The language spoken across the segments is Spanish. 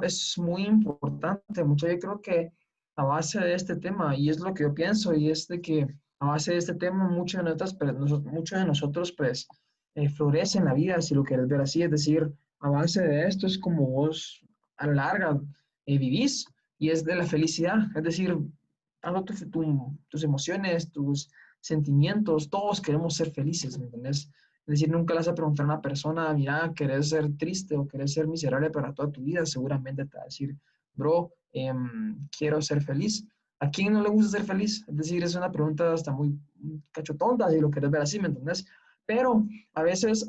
es muy importante. Mucho, yo creo que a base de este tema, y es lo que yo pienso, y es de que a base de este tema, muchos de nosotros, pues, florece en la vida, si lo quieres ver así. Es decir, a base de esto es como vos a la larga vivís, y es de la felicidad. Es decir, tanto tus emociones, tus sentimientos, todos queremos ser felices, ¿me entendés? Es decir, nunca le vas a preguntar a una persona, mira, ¿querés ser triste o querés ser miserable para toda tu vida? Seguramente te va a decir, bro, quiero ser feliz. ¿A quién no le gusta ser feliz? Es decir, es una pregunta hasta muy cachotonda, si lo querés ver así, ¿me entendés? Pero a veces,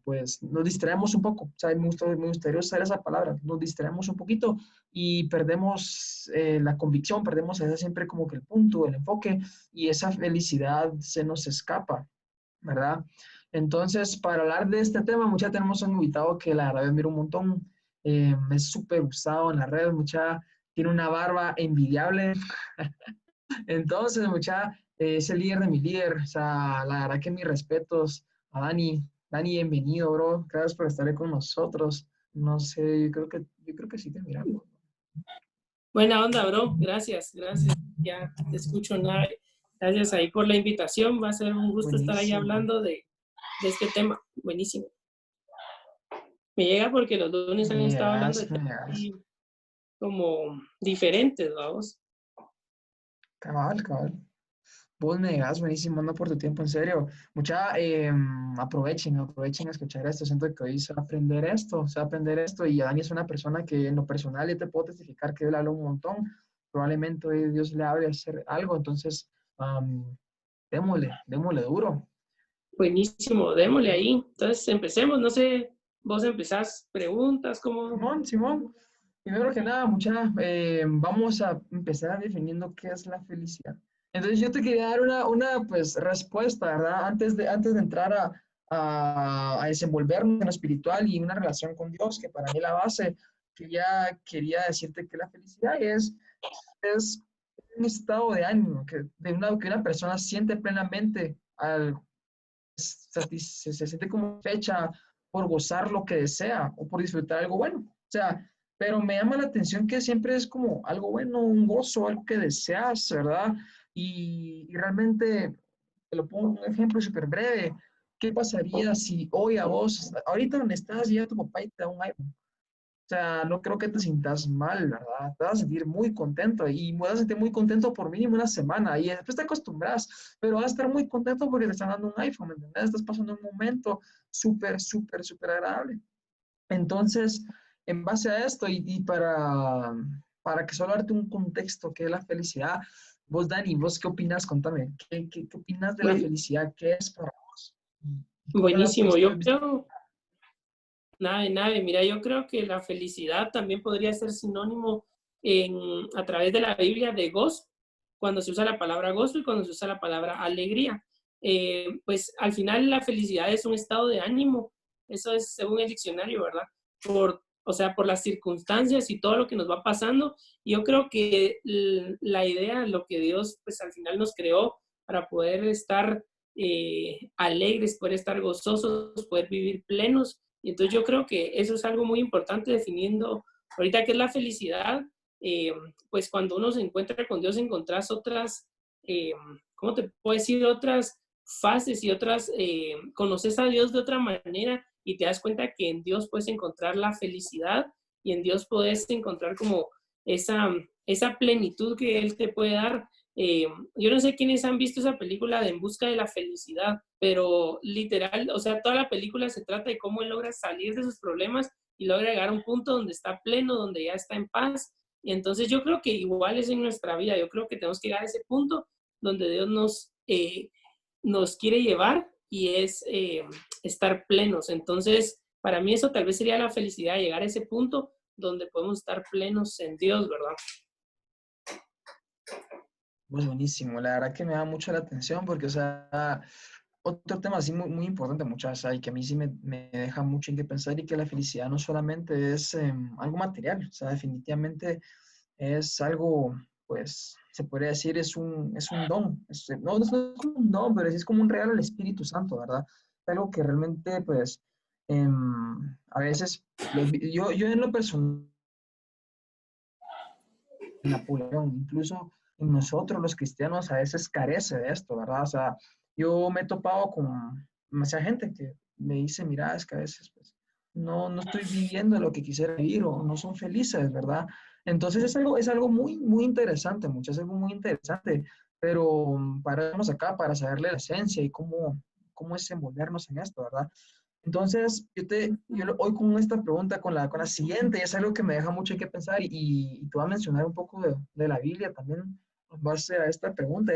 pues nos distraemos un poco. O sea, me gustaría usar esa palabra. Nos distraemos un poquito y perdemos la convicción, perdemos ese siempre como que el punto, el enfoque, y esa felicidad se nos escapa, ¿verdad? Entonces, para hablar de este tema, mucha tenemos un invitado que la verdad admiro un montón, es súper usado en las redes, mucha tiene una barba envidiable. Entonces, mucha es el líder de mi líder, o sea, la verdad que mis respetos a Dani. Dani, bienvenido, bro, gracias por estar ahí con nosotros. No sé, yo creo que sí te miramos. Buena onda, bro. Gracias, gracias. Ya te escucho, Nave. Gracias ahí por la invitación. Va a ser un gusto estar ahí Buenísimo. hablando de este tema. Buenísimo. Me llega porque los lunes han Me estado hablando llegas, de me temas llegas. así como diferentes, vamos. Cabal, cabal. Vos me das buenísimo, ando por tu tiempo, en serio. Mucha, aprovechen a escuchar esto. Siento que hoy se va a aprender esto. Y Dani es una persona que en lo personal yo te puedo testificar que él habla un montón. Probablemente hoy Dios le hable a hacer algo. Entonces, démosle duro. Buenísimo, démosle ahí. Entonces, empecemos. No sé, vos empezás preguntas, ¿cómo? Simón, Simón, primero que nada, vamos a empezar definiendo qué es la felicidad. Entonces yo te quería dar una pues, respuesta, ¿verdad? Antes de entrar a desenvolvernos en lo espiritual y una relación con Dios, que para mí es la base, quería decirte que la felicidad es un estado de ánimo que una persona siente plenamente se siente como fecha por gozar lo que desea o por disfrutar algo bueno. O sea, pero me llama la atención que siempre es como algo bueno, un gozo, algo que deseas, ¿verdad? Y realmente, te lo pongo un ejemplo súper breve. ¿Qué pasaría si hoy a vos, ahorita donde estás, llega tu papá y te da un iPhone? O sea, no creo que te sientas mal, ¿verdad? Te vas a sentir muy contento y vas a sentir muy contento por mínimo una semana y después te acostumbras, pero vas a estar muy contento porque te están dando un iPhone, ¿me entiendes? Estás pasando un momento súper, súper, súper agradable. Entonces, en base a esto y para que solo darte un contexto que es la felicidad, vos, Dani, ¿vos qué opinas? Contame, ¿qué opinas de la Buen- felicidad? ¿Qué es para vos? ¿Y cómo la Buenísimo. pudiste Yo ver? creo, nave. Mira, yo creo que la felicidad también podría ser sinónimo a través de la Biblia de gozo, cuando se usa la palabra gozo y cuando se usa la palabra alegría. Pues al final la felicidad es un estado de ánimo, eso es según el diccionario, ¿verdad? O sea, por las circunstancias y todo lo que nos va pasando. Yo creo que la idea, lo que Dios pues al final nos creó para poder estar alegres, poder estar gozosos, poder vivir plenos. Y entonces yo creo que eso es algo muy importante definiendo ahorita qué es la felicidad. Pues cuando uno se encuentra con Dios encontrás otras, ¿cómo te puedo decir? Otras fases y otras, conoces a Dios de otra manera y te das cuenta que en Dios puedes encontrar la felicidad y en Dios puedes encontrar como esa plenitud que Él te puede dar. Yo no sé quiénes han visto esa película de En busca de la felicidad, pero literal, o sea, toda la película se trata de cómo él logra salir de sus problemas y logra llegar a un punto donde está pleno, donde ya está en paz. Y entonces yo creo que igual es en nuestra vida, yo creo que tenemos que llegar a ese punto donde Dios nos quiere llevar y es estar plenos. Entonces, para mí eso tal vez sería la felicidad, llegar a ese punto donde podemos estar plenos en Dios, ¿verdad? Pues buenísimo, la verdad que me da mucho la atención porque, o sea, otro tema así muy, muy importante, muchas, y que a mí sí me deja mucho en qué pensar y que la felicidad no solamente es algo material, o sea, definitivamente es algo, pues, se podría decir, es un don, no es un don, pero sí es como un regalo del Espíritu Santo, ¿verdad? Es algo que realmente, pues, A veces, yo en lo personal, en la población, incluso en nosotros los cristianos, a veces carece de esto, ¿verdad? O sea, yo me he topado con demasiada gente que me dice, mira, es que a veces pues, no estoy viviendo lo que quisiera vivir o no son felices, ¿verdad? Entonces es algo muy, muy interesante, muchas es algo muy interesante, pero paramos acá para saberle la esencia y cómo es envolvernos en esto, ¿verdad? Entonces, hoy con esta pregunta, con la siguiente, es algo que me deja mucho que pensar y te voy a mencionar un poco de la Biblia también en base a esta pregunta,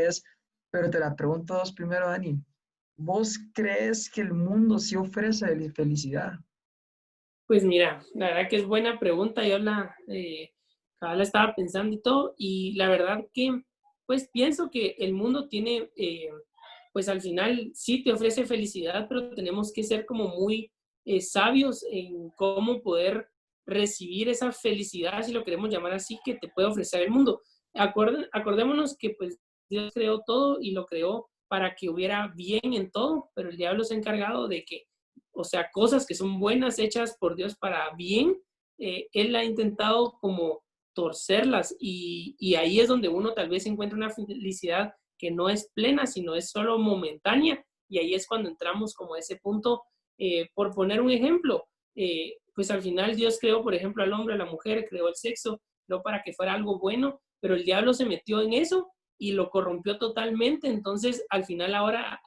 pero te la pregunto dos primero, Dani. ¿Vos crees que el mundo sí ofrece felicidad? Pues mira, la verdad que es buena pregunta, la estaba pensando y todo, y la verdad que, pues pienso que el mundo tiene, pues al final sí te ofrece felicidad, pero tenemos que ser como muy sabios en cómo poder recibir esa felicidad, si lo queremos llamar así, que te puede ofrecer el mundo. Acordémonos que pues Dios creó todo y lo creó para que hubiera bien en todo, pero el diablo se ha encargado de que, o sea, cosas que son buenas hechas por Dios para bien, Él ha intentado como torcerlas y ahí es donde uno tal vez encuentra una felicidad que no es plena, sino es solo momentánea y ahí es cuando entramos como a ese punto, por poner un ejemplo, pues al final Dios creó, por ejemplo, al hombre, a la mujer, creó el sexo, no para que fuera algo bueno, pero el diablo se metió en eso y lo corrompió totalmente, entonces al final ahora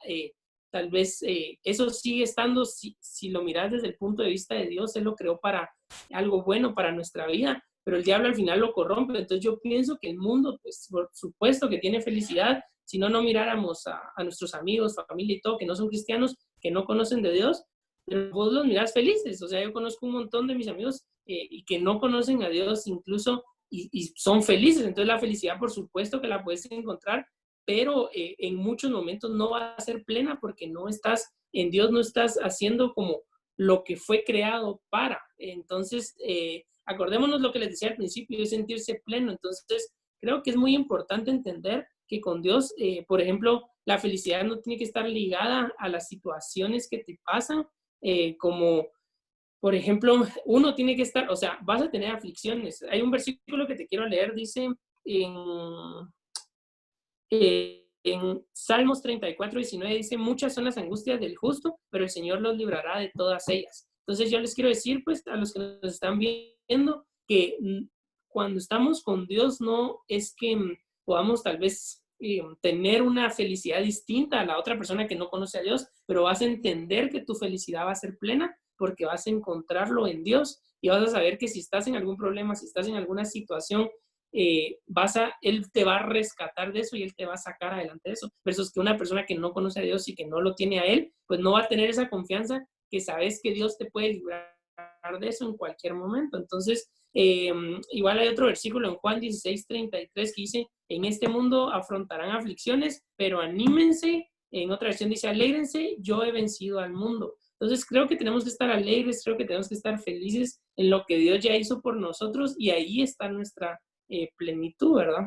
tal vez eso sigue estando, si lo miras desde el punto de vista de Dios, Él lo creó para algo bueno para nuestra vida, pero el diablo al final lo corrompe. Entonces yo pienso que el mundo, pues por supuesto que tiene felicidad, si no, no miráramos a nuestros amigos, familia y todo, que no son cristianos, que no conocen de Dios, pero vos los mirás felices. O sea, yo conozco un montón de mis amigos y que no conocen a Dios incluso y son felices. Entonces la felicidad, por supuesto que la puedes encontrar, pero en muchos momentos no va a ser plena porque no estás, en Dios no estás haciendo como lo que fue creado para. Entonces, acordémonos lo que les decía al principio, es sentirse pleno. Entonces, creo que es muy importante entender que con Dios, por ejemplo, la felicidad no tiene que estar ligada a las situaciones que te pasan, como por ejemplo, uno tiene que estar, o sea, vas a tener aflicciones. Hay un versículo que te quiero leer, dice en en Salmos 34:19 dice, muchas son las angustias del justo, pero el Señor los librará de todas ellas. Entonces yo les quiero decir, pues, a los que nos están viendo, que cuando estamos con Dios no es que podamos tal vez tener una felicidad distinta a la otra persona que no conoce a Dios, pero vas a entender que tu felicidad va a ser plena porque vas a encontrarlo en Dios y vas a saber que si estás en algún problema, si estás en alguna situación él te va a rescatar de eso y él te va a sacar adelante de eso. Versus que una persona que no conoce a Dios y que no lo tiene a él, pues no va a tener esa confianza que sabes que Dios te puede librar de eso en cualquier momento. Entonces, igual hay otro versículo en Juan 16:33 que dice, en este mundo afrontarán aflicciones, pero anímense. En otra versión dice, alégrense, yo he vencido al mundo. Entonces creo que tenemos que estar alegres, creo que tenemos que estar felices en lo que Dios ya hizo por nosotros y ahí está nuestra plenitud, ¿verdad?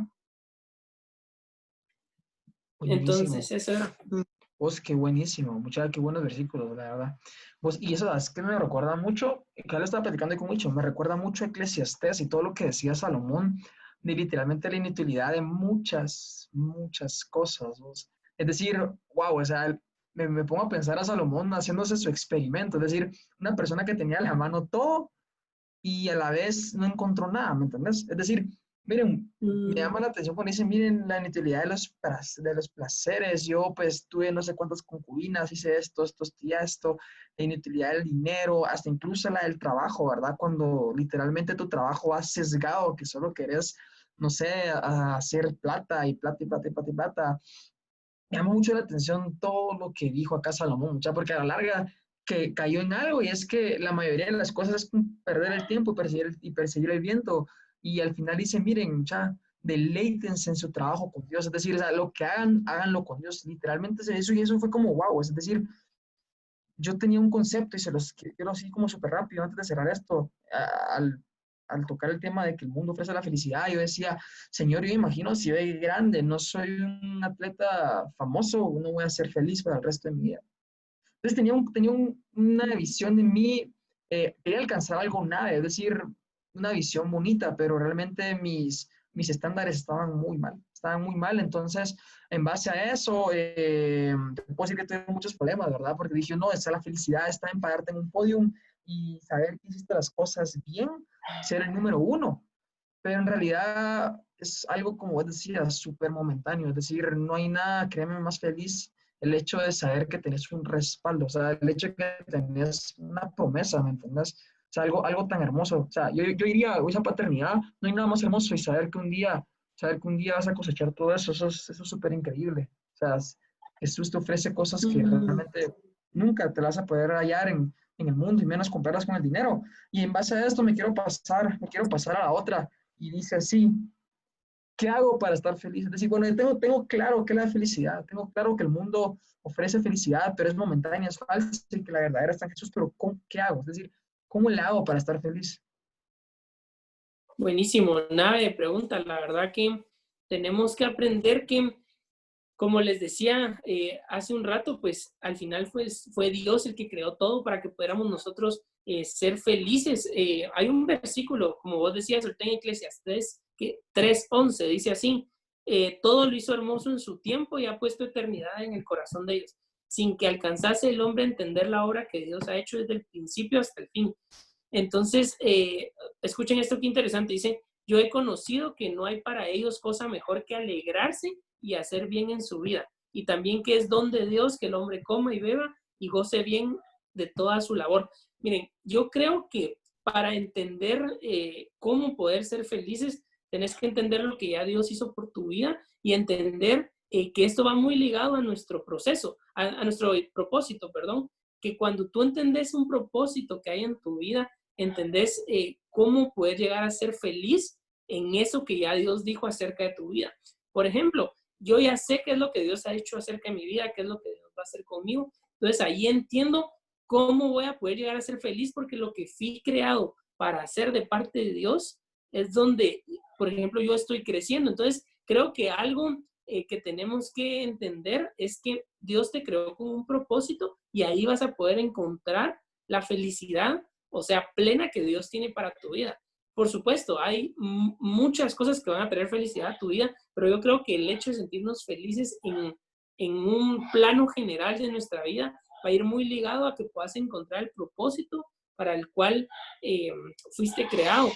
Buenísimo. Entonces, eso era. Vos, qué buenísimo, muchas, qué buenos versículos, la verdad. Vos, y eso es que me recuerda mucho, que lo estaba platicando con mucho, me recuerda mucho a Eclesiastés y todo lo que decía Salomón, de literalmente la inutilidad de muchas, muchas cosas. Vos. Es decir, wow, o sea, me pongo a pensar a Salomón haciéndose su experimento, es decir, una persona que tenía a la mano todo y a la vez no encontró nada, ¿me entendés? Es decir, miren, me llama la atención cuando dicen, miren la inutilidad de los placeres, yo pues tuve no sé cuántas concubinas, hice esto, tía, esto, la inutilidad del dinero, hasta incluso la del trabajo, ¿verdad? Cuando literalmente tu trabajo va sesgado, que solo querés, no sé, hacer plata y plata y plata y plata y plata. Me llama mucho la atención todo lo que dijo acá Salomón, mucha, porque a la larga que cayó en algo y es que la mayoría de las cosas es perder el tiempo y perseguir el viento. Y al final dice, miren, mucha, deleítense en su trabajo con Dios. Es decir, o sea, lo que hagan, háganlo con Dios. Literalmente eso y eso fue como wow. Es decir, yo tenía un concepto y se los quiero así como súper rápido antes de cerrar esto. Al tocar el tema de que el mundo ofrece la felicidad, yo decía, Señor, yo me imagino si soy grande, no soy un atleta famoso, no voy a ser feliz para el resto de mi vida. Entonces una visión de mí, quería alcanzar algo nada, es decir, una visión bonita, pero realmente mis estándares estaban muy mal, entonces en base a eso, te puedo decir que tuve muchos problemas, ¿verdad? Porque dije, no, esa la felicidad está en pararte en un podium y saber que hiciste las cosas bien, ser el número uno, pero en realidad es algo, como vos decías, súper momentáneo, es decir, no hay nada, créeme, más feliz el hecho de saber que tenés un respaldo, o sea, el hecho de que tenés una promesa, ¿me entiendes? O sea, algo tan hermoso, o sea, yo diría, esa paternidad, no hay nada más hermoso y saber que un día vas a cosechar todo eso, eso es súper increíble, o sea, Jesús te ofrece cosas que Mm, realmente nunca te las vas a poder hallar en el mundo y menos comprarlas con el dinero. Y en base a esto me quiero pasar a la otra y dice así, ¿qué hago para estar feliz? Es decir, bueno, yo tengo claro que es la felicidad, tengo claro que el mundo ofrece felicidad, pero es momentánea, es falsa y que la verdadera está en Jesús, pero ¿qué hago? Es decir, ¿cómo le hago para estar feliz? buenísimo, nada de pregunta. La verdad que tenemos que aprender que, como les decía hace un rato, pues al final fue Dios el que creó todo para que pudiéramos nosotros ser felices. Hay un versículo, como vos decías, ahorita en Eclesiastés 3:11, dice así, todo lo hizo hermoso en su tiempo y ha puesto eternidad en el corazón de ellos, sin que alcanzase el hombre a entender la obra que Dios ha hecho desde el principio hasta el fin. Entonces, escuchen esto que interesante, dice, yo he conocido que no hay para ellos cosa mejor que alegrarse y hacer bien en su vida, y también que es don de Dios que el hombre coma y beba y goce bien de toda su labor. Miren, yo creo que para entender cómo poder ser felices, tenés que entender lo que ya Dios hizo por tu vida y entender que esto va muy ligado a nuestro proceso, a nuestro propósito, perdón, que cuando tú entendés un propósito que hay en tu vida, entendés cómo poder llegar a ser feliz en eso que ya Dios dijo acerca de tu vida. Por ejemplo, yo ya sé qué es lo que Dios ha hecho acerca de mi vida, qué es lo que Dios va a hacer conmigo. Entonces ahí entiendo cómo voy a poder llegar a ser feliz porque lo que fui creado para hacer de parte de Dios es donde, por ejemplo, yo estoy creciendo. Entonces creo que algo que tenemos que entender es que Dios te creó con un propósito y ahí vas a poder encontrar la felicidad, o sea, plena que Dios tiene para tu vida. Por supuesto, hay muchas cosas que van a traer felicidad a tu vida, pero yo creo que el hecho de sentirnos felices en un plano general de nuestra vida va a ir muy ligado a que puedas encontrar el propósito para el cual eh, fuiste creado.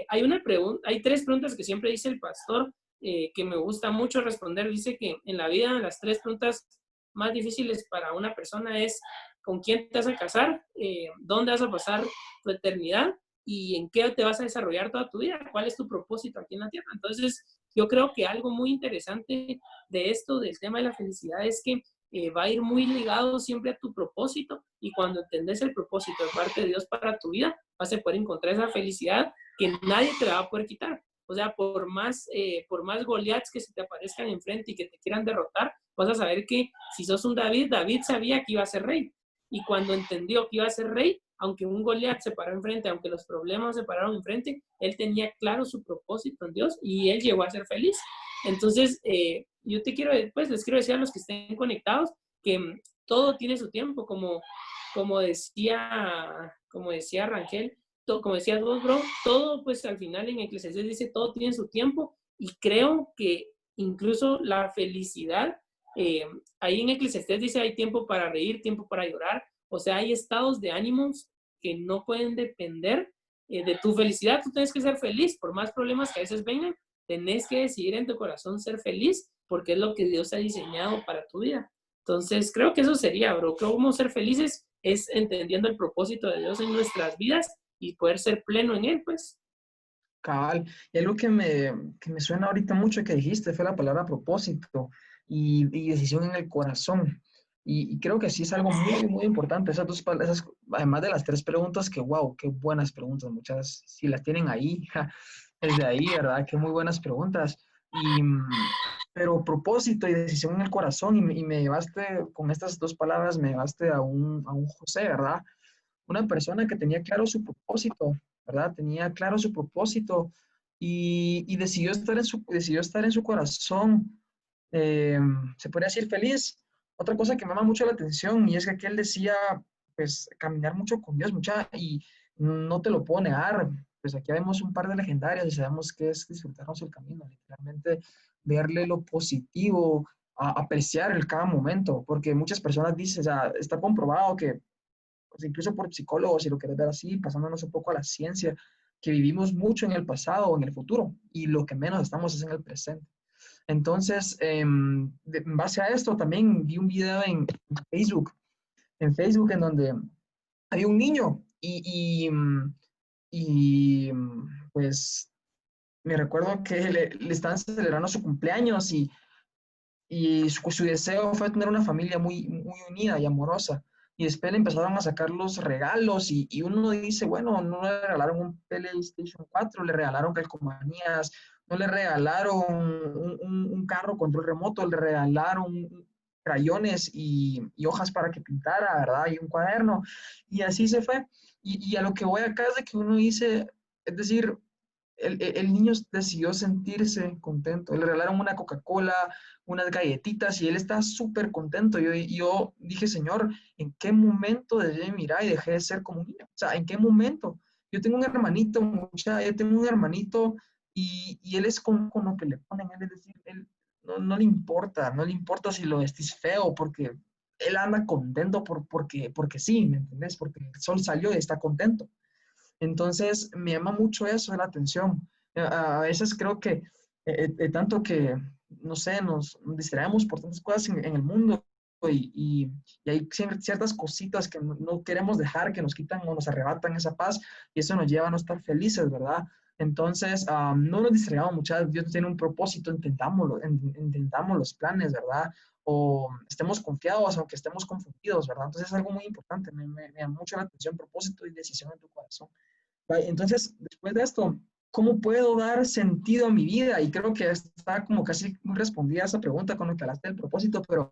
Hay tres preguntas que siempre dice el pastor que me gusta mucho responder. Dice que en la vida las tres preguntas más difíciles para una persona es con quién te vas a casar, dónde vas a pasar tu eternidad y en qué te vas a desarrollar toda tu vida, cuál es tu propósito aquí en la tierra. Entonces, yo creo que algo muy interesante de esto, del tema de la felicidad, es que va a ir muy ligado siempre a tu propósito y cuando entendés el propósito de parte de Dios para tu vida, vas a poder encontrar esa felicidad que nadie te la va a poder quitar. O sea, por más Goliaths que se te aparezcan enfrente y que te quieran derrotar, vas a saber que si sos un David, David sabía que iba a ser rey. Y cuando entendió que iba a ser rey, aunque un Goliat se paró enfrente, aunque los problemas se pararon enfrente, él tenía claro su propósito en Dios y él llegó a ser feliz. Entonces, yo les quiero decir a los que estén conectados que todo tiene su tiempo, como decía Rangel, como decías vos, bro, todo pues al final en Eclesiastés dice todo tiene su tiempo y creo que incluso la felicidad, eh, ahí en Eclesiastés dice hay tiempo para reír, tiempo para llorar, o sea, hay estados de ánimos que no pueden depender de tu felicidad, tú tienes que ser feliz, por más problemas que a veces vengan, tenés que decidir en tu corazón ser feliz porque es lo que Dios ha diseñado para tu vida. Entonces, creo que eso sería, bro. Creo que cómo ser felices es entendiendo el propósito de Dios en nuestras vidas y poder ser pleno en él, pues. Cabal. Y algo que me suena ahorita mucho que dijiste fue la palabra propósito y decisión en el corazón. Y creo que sí es algo muy, muy importante. Esas dos palabras, además de las tres preguntas, que wow, qué buenas preguntas. Muchas, si las tienen ahí, ja, desde ahí, ¿verdad? Qué muy buenas preguntas. Y, pero propósito y decisión en el corazón, y me llevaste, con estas dos palabras, me llevaste a un José, ¿verdad? Una persona que tenía claro su propósito, ¿verdad? Tenía claro su propósito y decidió estar en su corazón, se podría decir feliz, otra cosa que me llama mucho la atención y es que aquí él decía, pues, caminar mucho con Dios, mucha, y no te lo puedo negar, pues aquí vemos un par de legendarios y sabemos que es disfrutarnos el camino, literalmente verle lo positivo, apreciar el cada momento, porque muchas personas dicen, o sea, está comprobado que, pues, incluso por psicólogos, si lo quieres ver así, pasándonos un poco a la ciencia, que vivimos mucho en el pasado o en el futuro y lo que menos estamos es en el presente. Entonces, en base a esto, también vi un video Facebook, en Facebook, en donde había un niño pues me recuerdo que le estaban celebrando su cumpleaños y su deseo fue tener una familia muy, muy unida y amorosa. Y después le empezaron a sacar los regalos y uno dice, bueno, no le regalaron un PlayStation 4, le regalaron calcomanías, no le regalaron un carro control remoto, le regalaron crayones y hojas para que pintara, ¿verdad? Y un cuaderno. Y así se fue. Y a lo que voy acá es de que uno dice, es decir, el niño decidió sentirse contento. Le regalaron una Coca-Cola, unas galletitas y él está súper contento. Yo dije, Señor, ¿en qué momento dejé de mirar y dejé de ser como un niño? O sea, ¿en qué momento? Yo tengo un hermanito, yo tengo un hermanito y él es con lo que le ponen. Él, es decir, él no le importa, no le importa si lo vestís feo porque él anda contento porque sí, ¿me entendés? Porque el sol salió y está contento. Entonces, me llama mucho eso de la atención. A veces creo que, tanto que, no sé, nos distraemos por tantas cosas en el mundo y hay ciertas cositas que no queremos dejar, que nos quitan o nos arrebatan esa paz y eso nos lleva a no estar felices, ¿verdad? Entonces, no nos distraigamos muchas, Dios tiene un propósito, intentámoslo, intentamos los planes, ¿verdad? O estemos confiados, aunque estemos confundidos, ¿verdad? Entonces es algo muy importante, me llama mucho la atención, propósito y decisión en tu corazón. Vale, entonces, después de esto, ¿cómo puedo dar sentido a mi vida? Y creo que está como casi respondida a esa pregunta con lo que hablaste del propósito, pero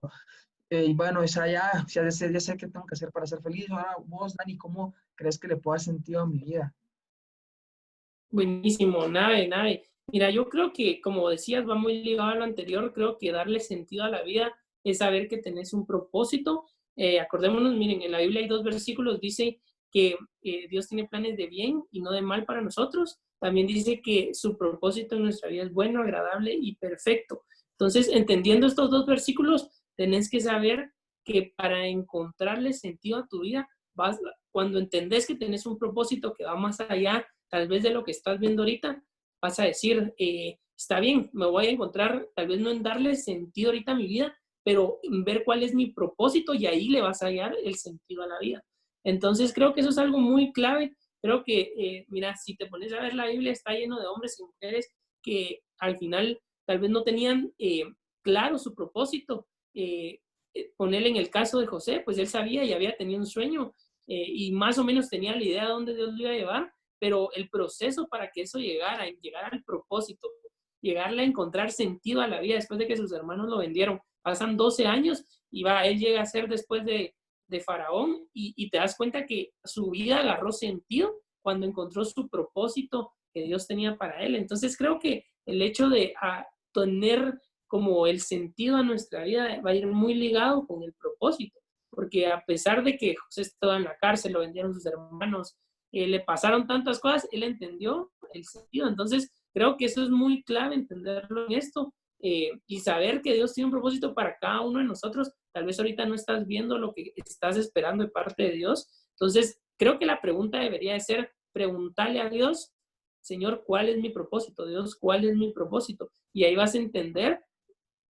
bueno, esa ya sé qué tengo que hacer para ser feliz. Ahora vos, Dani, ¿cómo crees que le puedo dar sentido a mi vida? Buenísimo, nave. Mira, yo creo que, como decías, va muy ligado a lo anterior. Creo que darle sentido a la vida es saber que tenés un propósito. Acordémonos, miren, en la Biblia hay 2 versículos, dice que Dios tiene planes de bien y no de mal para nosotros. También dice que su propósito en nuestra vida es bueno, agradable y perfecto. Entonces, entendiendo estos 2 versículos, tenés que saber que para encontrarle sentido a tu vida, cuando entendés que tenés un propósito que va más allá tal vez de lo que estás viendo ahorita, vas a decir, está bien, me voy a encontrar, tal vez no en darle sentido ahorita a mi vida, pero en ver cuál es mi propósito y ahí le vas a hallar el sentido a la vida. Entonces creo que eso es algo muy clave. Creo que, mira, si te pones a ver la Biblia, está lleno de hombres y mujeres que al final tal vez no tenían claro su propósito. Ponerle en el caso de José, pues él sabía y había tenido un sueño y más o menos tenía la idea de dónde Dios lo iba a llevar, pero el proceso para que eso llegara, llegar al propósito, llegarle a encontrar sentido a la vida después de que sus hermanos lo vendieron, pasan 12 años y él llega a ser después de Faraón y te das cuenta que su vida agarró sentido cuando encontró su propósito que Dios tenía para él. Entonces creo que el hecho de tener como el sentido a nuestra vida va a ir muy ligado con el propósito, porque a pesar de que José estaba en la cárcel, lo vendieron sus hermanos, le pasaron tantas cosas, él entendió el sentido. Entonces, creo que eso es muy clave entenderlo en esto y saber que Dios tiene un propósito para cada uno de nosotros. Tal vez ahorita no estás viendo lo que estás esperando de parte de Dios. Entonces, creo que la pregunta debería de ser preguntarle a Dios, Señor, ¿cuál es mi propósito? Dios, ¿cuál es mi propósito? Y ahí vas a entender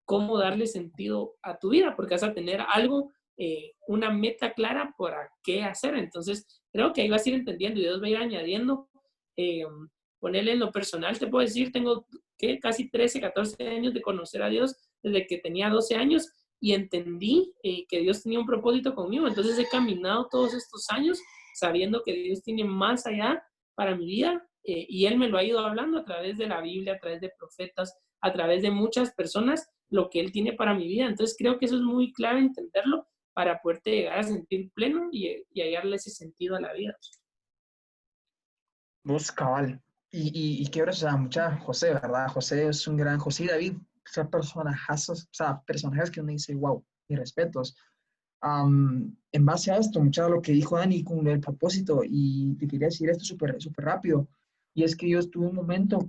cómo darle sentido a tu vida, porque vas a tener algo, una meta clara para qué hacer. Entonces, creo que ahí vas a ir entendiendo y Dios va a ir añadiendo. Eh, Ponerle en lo personal, te puedo decir, tengo casi 13, 14 años de conocer a Dios desde que tenía 12 años y entendí que Dios tenía un propósito conmigo. Entonces he caminado todos estos años sabiendo que Dios tiene más allá para mi vida y Él me lo ha ido hablando a través de la Biblia, a través de profetas, a través de muchas personas, lo que Él tiene para mi vida. Entonces creo que eso es muy clave entenderlo para poderte llegar a sentir pleno y hallarle ese sentido a la vida. Vos, cabal. Y qué horas, o sea, mucha José, ¿verdad? José es un gran José y David, o sea, personajazos, o sea, personajes que uno dice, wow. mis respetos. En base a esto, mucho lo que dijo Dani con el propósito, y te quería decir esto súper rápido, y es que yo estuve un momento,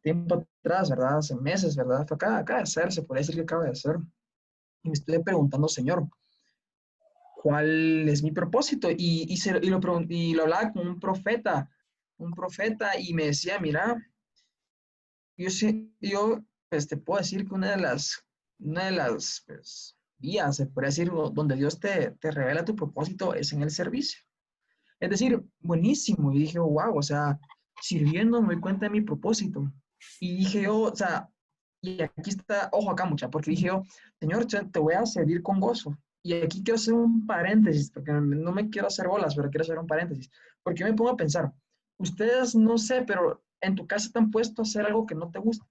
tiempo atrás, ¿verdad? Hace meses, ¿verdad? Fue acaba de hacer, se puede decir que acaba de hacer, y me estuve preguntando, Señor, ¿cuál es mi propósito? Y lo hablaba con un profeta, y me decía, mira, yo pues, te puedo decir que una de las pues, vías, se puede decir, donde Dios te revela tu propósito es en el servicio. Es decir, buenísimo. Y dije, wow, o sea, sirviendo me doy cuenta de mi propósito. Y dije yo, o sea, y aquí está, ojo acá mucha, porque dije yo, Señor, te voy a servir con gozo. Y aquí quiero hacer un paréntesis, porque no me quiero hacer bolas, pero quiero hacer un paréntesis. Porque yo me pongo a pensar, ustedes no sé, pero en tu casa te han puesto a hacer algo que no te gusta.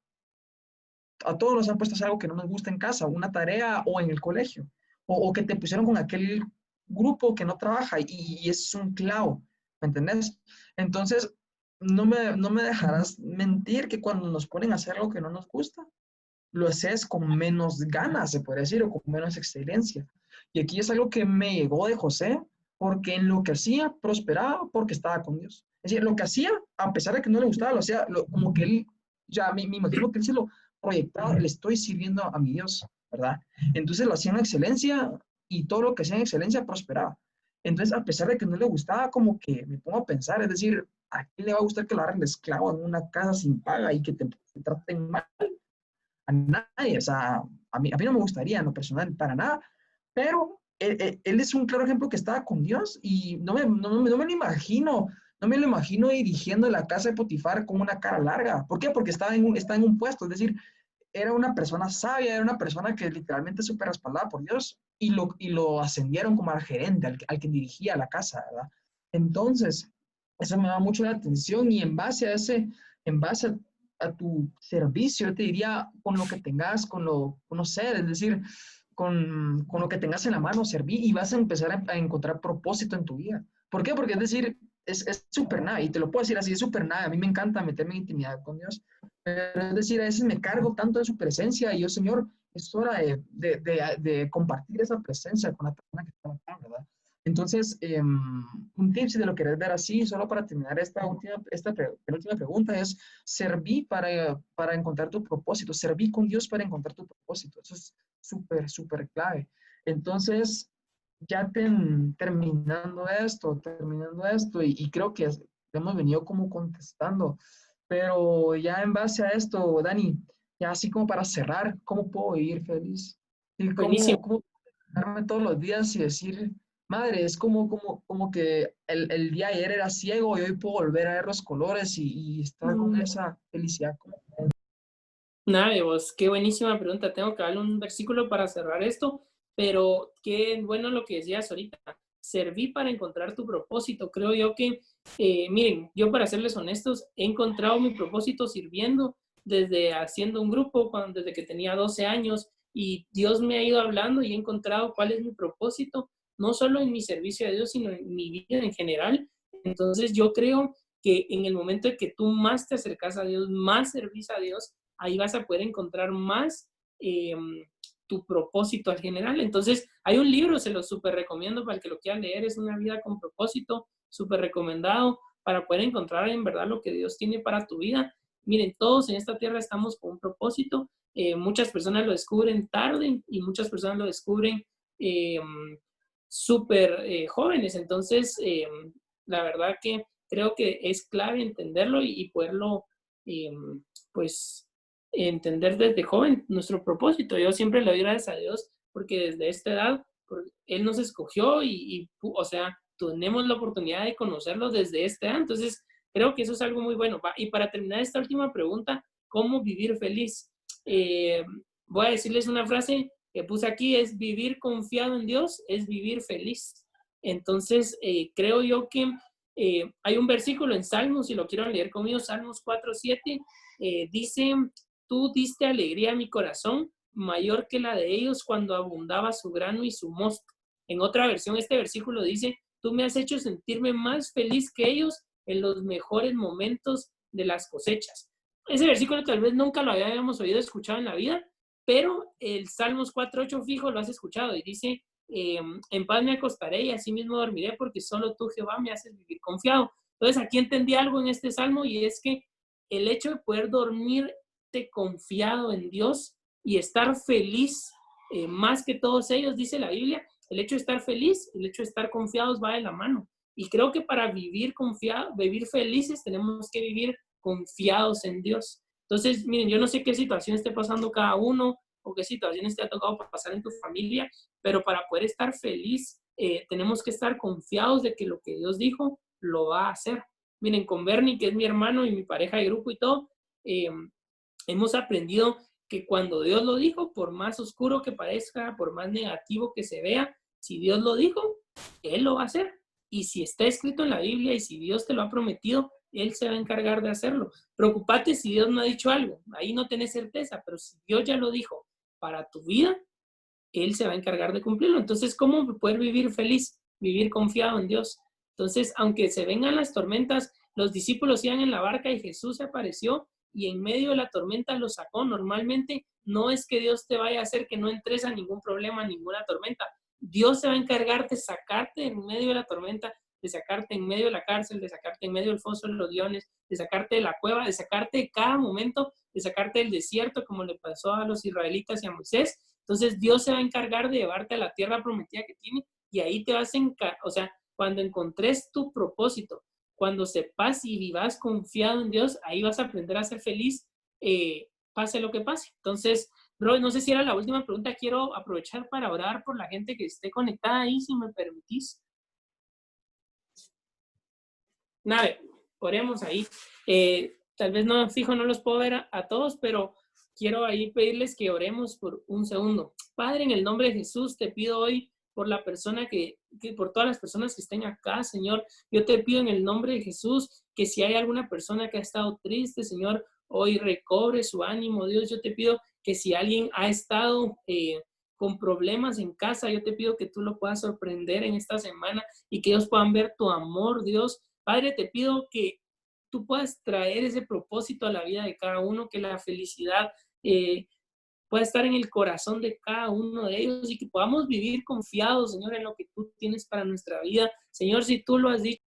A todos nos han puesto a hacer algo que no nos gusta en casa, una tarea o en el colegio, o que te pusieron con aquel grupo que no trabaja y es un clavo, ¿me entendés? Entonces, no me dejarás mentir que cuando nos ponen a hacer algo que no nos gusta, lo haces con menos ganas, se puede decir, o con menos excelencia. Y aquí es algo que me llegó de José, porque en lo que hacía prosperaba porque estaba con Dios. Es decir, lo que hacía, a pesar de que no le gustaba, lo hacía como que él, ya me imagino que él se lo proyectaba, le estoy sirviendo a mi Dios, ¿verdad? Entonces lo hacía en excelencia y todo lo que hacía en excelencia prosperaba. Entonces, a pesar de que no le gustaba, como que me pongo a pensar, es decir, ¿a quién le va a gustar que lo agarren de esclavo en una casa sin paga y que te traten mal? A nadie, o sea, a mí no me gustaría en lo personal para nada, pero él es un claro ejemplo que estaba con Dios y no me lo imagino, no me lo imagino dirigiendo la casa de Potifar con una cara larga. ¿Por qué? Porque está en un puesto, es decir, era una persona sabia, era una persona que literalmente es súper respaldada por Dios y lo ascendieron como al gerente, al que dirigía la casa, ¿verdad? Entonces, eso me da mucho la atención y en base a tu servicio, yo te diría, con lo que tengas, no sé, es decir, con lo que tengas en la mano, serví y vas a empezar a encontrar propósito en tu vida. ¿Por qué? Porque es decir, es súper nada, y te lo puedo decir así, es súper nada. A mí me encanta meterme en intimidad con Dios, pero es decir, a veces me cargo tanto de su presencia y yo, Señor, es hora de compartir esa presencia con la persona que está acá, ¿verdad? Entonces, un tip, si te lo querés ver así, solo para terminar esta penúltima pregunta, es servir para encontrar tu propósito, servir con Dios para encontrar tu propósito. Eso es súper clave. Entonces, ya terminando esto, y creo que hemos venido como contestando, pero ya en base a esto, Dani, ya así como para cerrar, ¿cómo puedo vivir feliz? ¿Y Buenísimo. cómo darme todos los días y decir, madre, es como que el día de ayer era ciego y hoy puedo volver a ver los colores y estar con esa felicidad? Nada, vos, qué buenísima pregunta. Tengo que darle un versículo para cerrar esto, pero qué bueno lo que decías ahorita. Serví para encontrar tu propósito. Creo yo que, miren, yo para serles honestos, he encontrado mi propósito sirviendo desde haciendo un grupo, desde que tenía 12 años, y Dios me ha ido hablando y he encontrado cuál es mi propósito, no solo en mi servicio a Dios, sino en mi vida en general. Entonces yo creo que en el momento en que tú más te acercas a Dios, más servís a Dios, ahí vas a poder encontrar más eh, tu propósito al general. Entonces, hay un libro, se lo súper recomiendo para el que lo quiera leer, es Una vida con propósito, súper recomendado para poder encontrar en verdad lo que Dios tiene para tu vida. Miren, todos en esta tierra estamos con un propósito. Muchas personas lo descubren tarde y muchas personas lo descubren eh, súper jóvenes. Entonces, la verdad que creo que es clave entenderlo y poderlo, pues, entender desde joven nuestro propósito. Yo siempre le doy gracias a Dios porque desde esta edad Él nos escogió o sea, tenemos la oportunidad de conocerlo desde esta edad. Entonces, creo que eso es algo muy bueno. Y para terminar esta última pregunta, ¿cómo vivir feliz? Eh, Voy a decirles una frase que puse aquí, es vivir confiado en Dios, es vivir feliz. Entonces, creo yo que hay un versículo en Salmos, si lo quiero leer conmigo, Salmos 4:7, dice, tú diste alegría a mi corazón, mayor que la de ellos cuando abundaba su grano y su mosto. En otra versión, este versículo dice, tú me has hecho sentirme más feliz que ellos en los mejores momentos de las cosechas. Ese versículo tal vez nunca lo habíamos oído escuchado en la vida, Pero el Salmos 4:8 fijo lo has escuchado y dice, en paz me acostaré y así mismo dormiré porque solo tú, Jehová, me haces vivir confiado. Entonces aquí entendí algo en este salmo y es que el hecho de poder dormirte confiado en Dios y estar feliz, más que todos ellos, dice la Biblia, el hecho de estar feliz, el hecho de estar confiados va de la mano. Y creo que para vivir confiados, vivir felices, tenemos que vivir confiados en Dios. Entonces, miren, yo no sé qué situación esté pasando cada uno o qué situaciones te ha tocado pasar en tu familia, pero para poder estar feliz, tenemos que estar confiados de que lo que Dios dijo lo va a hacer. Miren, con Bernie, que es mi hermano y mi pareja de grupo y todo, hemos aprendido que cuando Dios lo dijo, por más oscuro que parezca, por más negativo que se vea, si Dios lo dijo, Él lo va a hacer. Y si está escrito en la Biblia y si Dios te lo ha prometido, Él se va a encargar de hacerlo. Preocúpate si Dios no ha dicho algo, ahí no tenés certeza, pero si Dios ya lo dijo para tu vida, Él se va a encargar de cumplirlo. Entonces, ¿cómo poder vivir feliz? Vivir confiado en Dios. Entonces, aunque se vengan las tormentas, los discípulos iban en la barca y Jesús se apareció y en medio de la tormenta los sacó. Normalmente no es que Dios te vaya a hacer que no entres a ningún problema, a ninguna tormenta. Dios se va a encargar de sacarte en medio de la tormenta, de sacarte en medio de la cárcel, de sacarte en medio del foso de los leones, de sacarte de la cueva, de sacarte de cada momento, de sacarte del desierto, como le pasó a los israelitas y a Moisés. Entonces Dios se va a encargar de llevarte a la tierra prometida que tiene y ahí te vas a encargar, o sea, cuando encontres tu propósito, cuando sepas y vivas confiado en Dios, ahí vas a aprender a ser feliz, pase lo que pase. Entonces, bro, no sé si era la última pregunta, quiero aprovechar para orar por la gente que esté conectada ahí, si me permitís. Nada, oremos ahí. Tal vez no, fijo, no los puedo ver a todos, pero quiero ahí pedirles que oremos por un segundo. Padre, en el nombre de Jesús, te pido hoy por la persona por todas las personas que estén acá, Señor. Yo te pido en el nombre de Jesús que si hay alguna persona que ha estado triste, Señor, hoy recobre su ánimo, Dios. Yo te pido que si alguien ha estado con problemas en casa, yo te pido que tú lo puedas sorprender en esta semana y que ellos puedan ver tu amor, Dios. Padre, te pido que tú puedas traer ese propósito a la vida de cada uno, que la felicidad pueda estar en el corazón de cada uno de ellos y que podamos vivir confiados, Señor, en lo que tú tienes para nuestra vida. Señor, si tú lo has dicho,